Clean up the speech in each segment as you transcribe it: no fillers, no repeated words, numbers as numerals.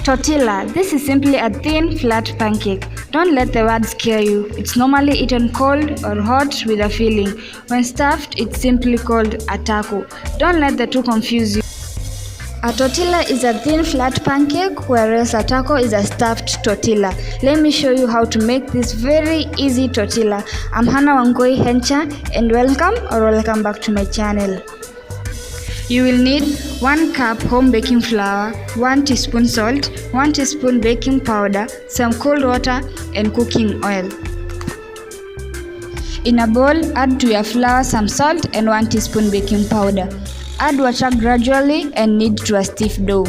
Tortilla. This is simply a thin, flat pancake. Don't let the word scare you. It's normally eaten cold or hot with a filling. When stuffed, it's simply called a taco. Don't let the two confuse you. A tortilla is a thin, flat pancake, whereas a taco is a stuffed tortilla. Let me show you how to make this very easy tortilla. I'm Enjoooy and welcome back to my channel. You will need 1 cup home baking flour, 1 teaspoon salt, 1 teaspoon baking powder, some cold water and cooking oil. In a bowl, add to your flour some salt and 1 teaspoon baking powder. Add water gradually and knead to a stiff dough.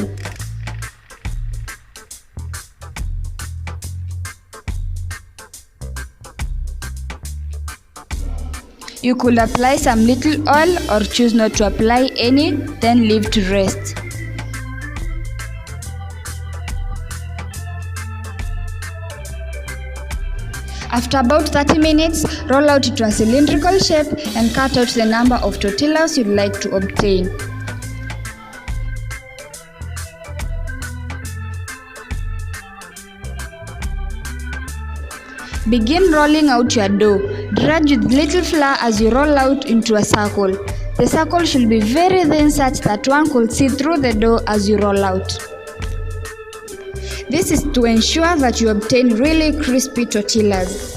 You could apply some little oil or choose not to apply any, then leave to rest. After about 30 minutes, roll out into a cylindrical shape and cut out the number of tortillas you'd like to obtain. Begin rolling out your dough. Dredge with little flour as you roll out into a circle. The circle should be very thin such that one could see through the dough as you roll out. This is to ensure that you obtain really crispy tortillas.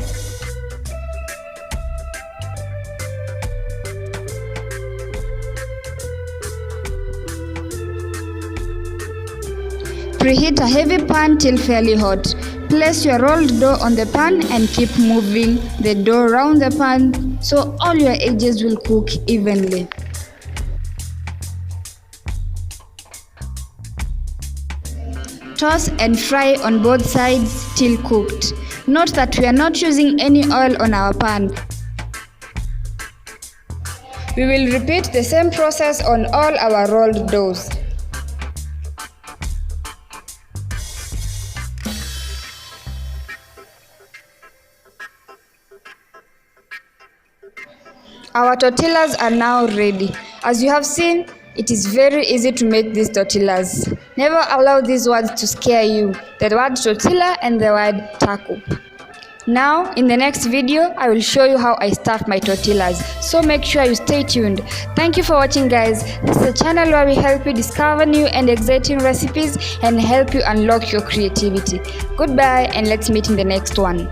Preheat a heavy pan till fairly hot. Place your rolled dough on the pan and keep moving the dough around the pan so all your edges will cook evenly. Toss and fry on both sides till cooked. Note that we are not using any oil on our pan. We will repeat the same process on all our rolled doughs. Our tortillas are now ready. As you have seen, it is very easy to make these tortillas. Never allow these words to scare you, the word tortilla and the word taco. Now, in the next video, I will show you how I stuff my tortillas, so make sure you stay tuned. Thank you for watching, guys. This is a channel where we help you discover new and exciting recipes and help you unlock your creativity. Goodbye and let's meet in the next one.